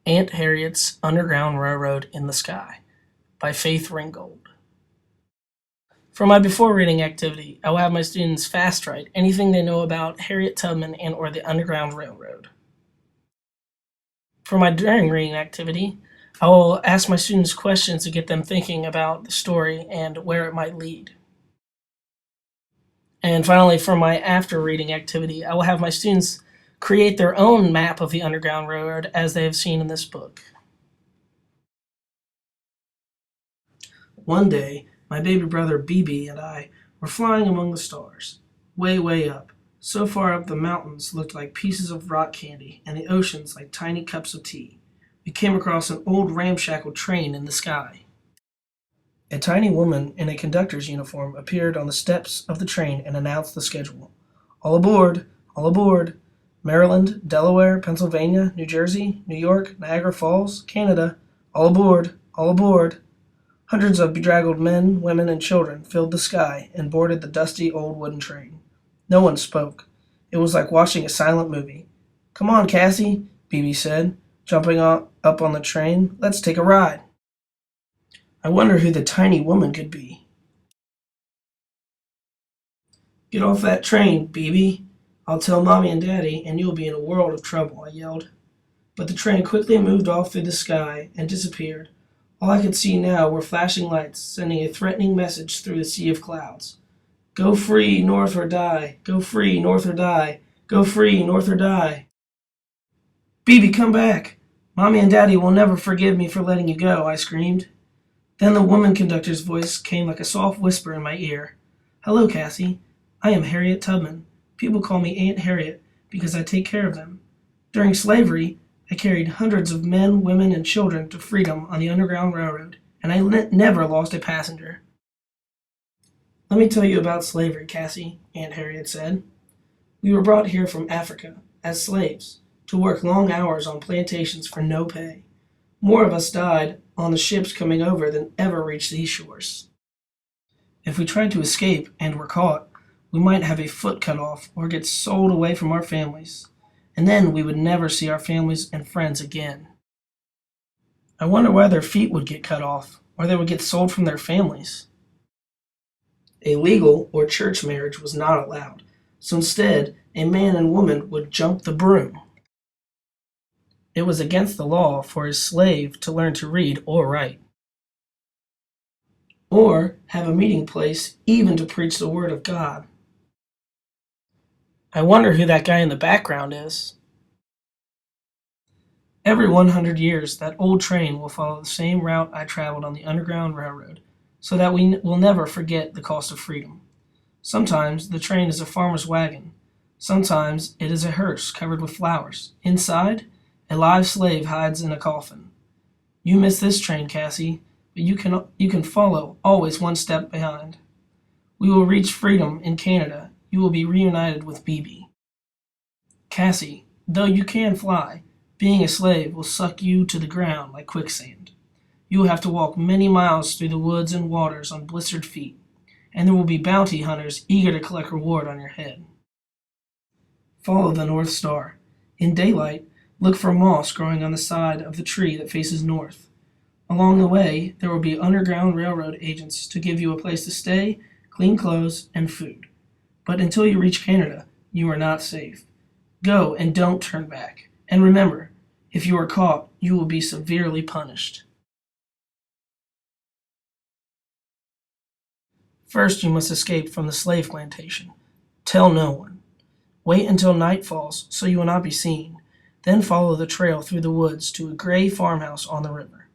Aunt Harriet's Underground Railroad in the Sky by Faith Ringgold. For my before reading activity, I will have my students fast write anything they know about Harriet Tubman and or the Underground Railroad. For my during reading activity, I will ask my students questions to get them thinking about the story and where it might lead. And finally, for my after reading activity, I will have my students create their own map of the Underground Railroad as they have seen in this book. One day, my baby brother BB and I were flying among the stars, way, way up. So far up the mountains looked like pieces of rock candy and the oceans like tiny cups of tea. We came across an old ramshackle train in the sky. A tiny woman in a conductor's uniform appeared on the steps of the train and announced the schedule. All aboard! All aboard! Maryland, Delaware, Pennsylvania, New Jersey, New York, Niagara Falls, Canada. All aboard! All aboard! Hundreds of bedraggled men, women, and children filled the sky and boarded the dusty old wooden train. No one spoke. It was like watching a silent movie. "Come on, Cassie," BB said, jumping up on the train. "Let's take a ride." I wonder who the tiny woman could be. "Get off that train, BB. I'll tell Mommy and Daddy, and you'll be in a world of trouble," I yelled. But the train quickly moved off through the sky and disappeared. All I could see now were flashing lights, sending a threatening message through the sea of clouds. "Go free, north or die! Go free, north or die! Go free, north or die!" "BB, come back! Mommy and Daddy will never forgive me for letting you go," I screamed. Then the woman conductor's voice came like a soft whisper in my ear. "Hello, Cassie. I am Harriet Tubman. People call me Aunt Harriet because I take care of them. During slavery, I carried hundreds of men, women, and children to freedom on the Underground Railroad, and I never lost a passenger." "Let me tell you about slavery, Cassie," Aunt Harriet said. "We were brought here from Africa as slaves to work long hours on plantations for no pay. More of us died on the ships coming over than ever reached these shores. If we tried to escape and were caught, we might have a foot cut off or get sold away from our families, and then we would never see our families and friends again." I wonder why their feet would get cut off, or they would get sold from their families. A legal or church marriage was not allowed, so instead, a man and woman would jump the broom. It was against the law for a slave to learn to read or write, or have a meeting place even to preach the word of God. I wonder who that guy in the background is. Every 100 years, that old train will follow the same route I traveled on the Underground Railroad, so that we will never forget the cost of freedom. Sometimes the train is a farmer's wagon. Sometimes it is a hearse covered with flowers. Inside, a live slave hides in a coffin. You miss this train, Cassie, but you can follow, always one step behind. We will reach freedom in Canada. You will be reunited with BB. Cassie, though you can fly, being a slave will suck you to the ground like quicksand. You will have to walk many miles through the woods and waters on blistered feet, and there will be bounty hunters eager to collect reward on your head. Follow the North Star. In daylight, look for moss growing on the side of the tree that faces north. Along the way, there will be Underground Railroad agents to give you a place to stay, clean clothes, and food. But until you reach Canada, you are not safe. Go and don't turn back. And remember, if you are caught, you will be severely punished. First, you must escape from the slave plantation. Tell no one. Wait until night falls so you will not be seen. Then follow the trail through the woods to a gray farmhouse on the river.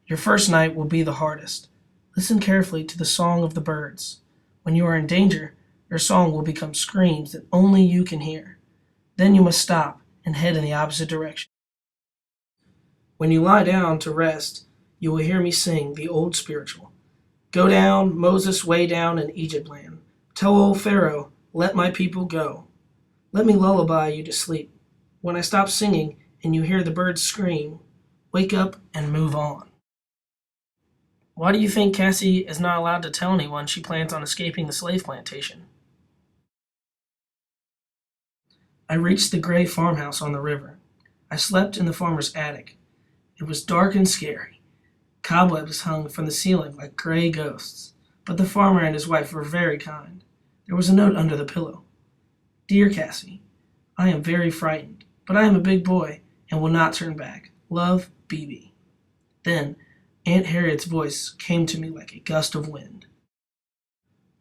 Your first night will be the hardest. Listen carefully to the song of the birds. When you are in danger, your song will become screams that only you can hear. Then you must stop and head in the opposite direction. When you lie down to rest, you will hear me sing the old spiritual. Go down, Moses, way down in Egypt land. Tell old Pharaoh, let my people go. Let me lullaby you to sleep. When I stop singing and you hear the birds scream, wake up and move on. Why do you think Cassie is not allowed to tell anyone she plans on escaping the slave plantation? I reached the gray farmhouse on the river. I slept in the farmer's attic. It was dark and scary. Cobwebs hung from the ceiling like gray ghosts, but the farmer and his wife were very kind. There was a note under the pillow. Dear Cassie, I am very frightened, but I am a big boy and will not turn back. Love, BB. Then Aunt Harriet's voice came to me like a gust of wind.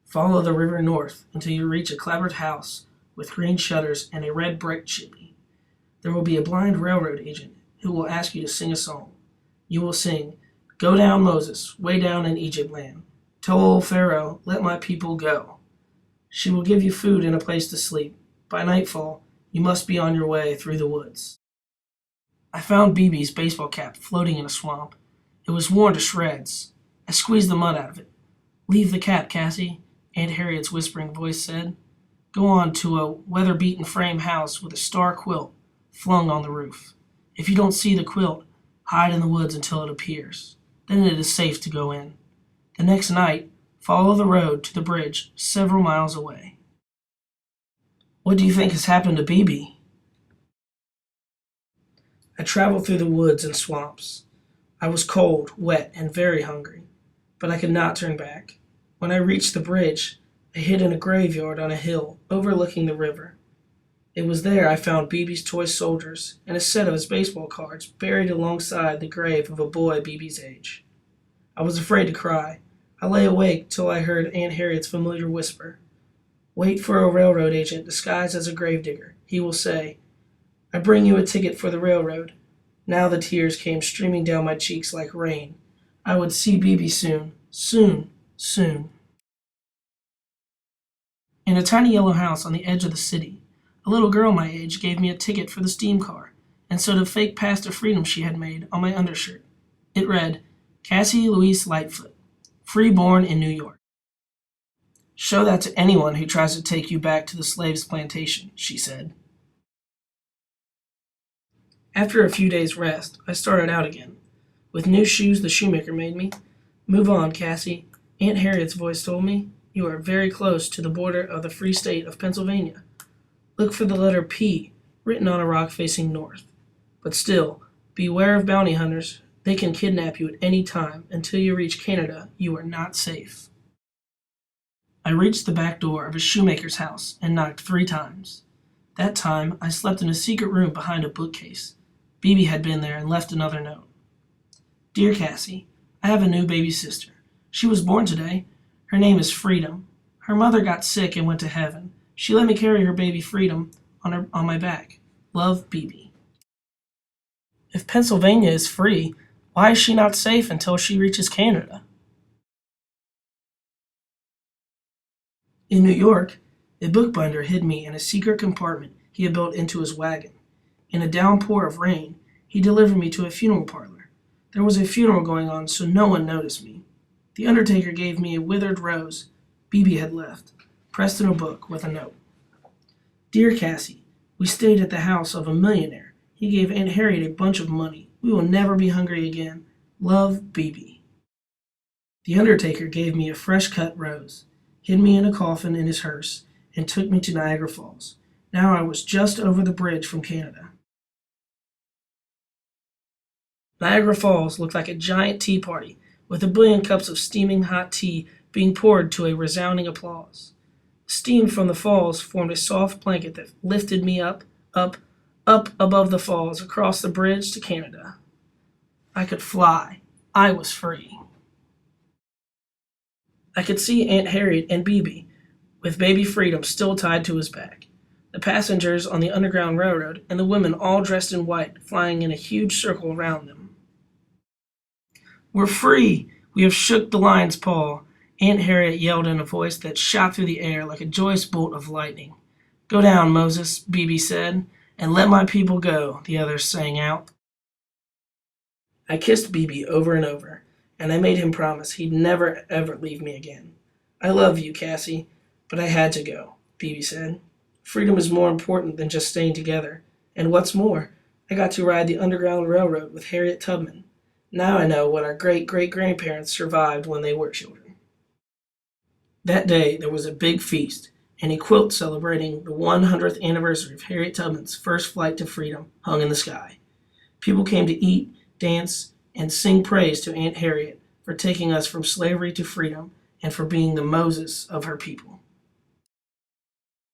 Follow the river north until you reach a clapboard house with green shutters and a red brick chimney. There will be a blind railroad agent who will ask you to sing a song. You will sing, Go down, Moses, way down in Egypt land. Tell old Pharaoh, let my people go. She will give you food and a place to sleep. By nightfall, you must be on your way through the woods. I found BB's baseball cap floating in a swamp. It was worn to shreds. I squeezed the mud out of it. Leave the cap, Cassie, Aunt Harriet's whispering voice said. Go on to a weather-beaten frame house with a star quilt flung on the roof. If you don't see the quilt, hide in the woods until it appears. Then it is safe to go in. The next night, follow the road to the bridge several miles away. What do you think has happened to BB? I traveled through the woods and swamps. I was cold, wet, and very hungry, but I could not turn back. When I reached the bridge, I hid in a graveyard on a hill overlooking the river. It was there I found BB's toy soldiers and a set of his baseball cards buried alongside the grave of a boy BB's age. I was afraid to cry. I lay awake till I heard Aunt Harriet's familiar whisper. Wait for a railroad agent disguised as a gravedigger. He will say, I bring you a ticket for the railroad. Now the tears came streaming down my cheeks like rain. I would see BB soon, soon, soon. In a tiny yellow house on the edge of the city, a little girl my age gave me a ticket for the steam car and sewed a fake pass to freedom she had made on my undershirt. It read, Cassie Louise Lightfoot, free-born in New York. Show that to anyone who tries to take you back to the slaves' plantation, she said. After a few days' rest, I started out again, with new shoes the shoemaker made me. Move on, Cassie, Aunt Harriet's voice told me. You are very close to the border of the free state of Pennsylvania. Look for the letter P written on a rock facing north. But still, beware of bounty hunters. They can kidnap you at any time. Until you reach Canada, you are not safe. I reached the back door of a shoemaker's house and knocked 3 times. That time, I slept in a secret room behind a bookcase. BB had been there and left another note. Dear Cassie, I have a new baby sister. She was born today. Her name is Freedom. Her mother got sick and went to heaven. She let me carry her baby Freedom on my back. Love, BB. If Pennsylvania is free, why is she not safe until she reaches Canada? In New York, a bookbinder hid me in a secret compartment he had built into his wagon. In a downpour of rain, he delivered me to a funeral parlor. There was a funeral going on, so no one noticed me. The undertaker gave me a withered rose BB had left, pressed in a book with a note. Dear Cassie, we stayed at the house of a millionaire. He gave Aunt Harriet a bunch of money. We will never be hungry again. Love, BB. The undertaker gave me a fresh-cut rose, hid me in a coffin in his hearse, and took me to Niagara Falls. Now I was just over the bridge from Canada. Niagara Falls looked like a giant tea party, with a billion cups of steaming hot tea being poured to a resounding applause. Steam from the falls formed a soft blanket that lifted me up above the falls, across the bridge to Canada. I could fly. I was free. I could see Aunt Harriet and BB, with baby Freedom still tied to his back, the passengers on the Underground Railroad, and the women all dressed in white, flying in a huge circle around them. We're free! We have shook the lion's paw, Aunt Harriet yelled in a voice that shot through the air like a joyous bolt of lightning. Go down, Moses, BB said, and let my people go, the others sang out. I kissed BB over and over, and I made him promise he'd never ever leave me again. I love you, Cassie, but I had to go, BB said. Freedom is more important than just staying together. And what's more, I got to ride the Underground Railroad with Harriet Tubman. Now I know what our great-great-grandparents survived when they were children. That day there was a big feast, and a quilt celebrating the 100th anniversary of Harriet Tubman's first flight to freedom hung in the sky. People came to eat, dance, and sing praise to Aunt Harriet for taking us from slavery to freedom and for being the Moses of her people.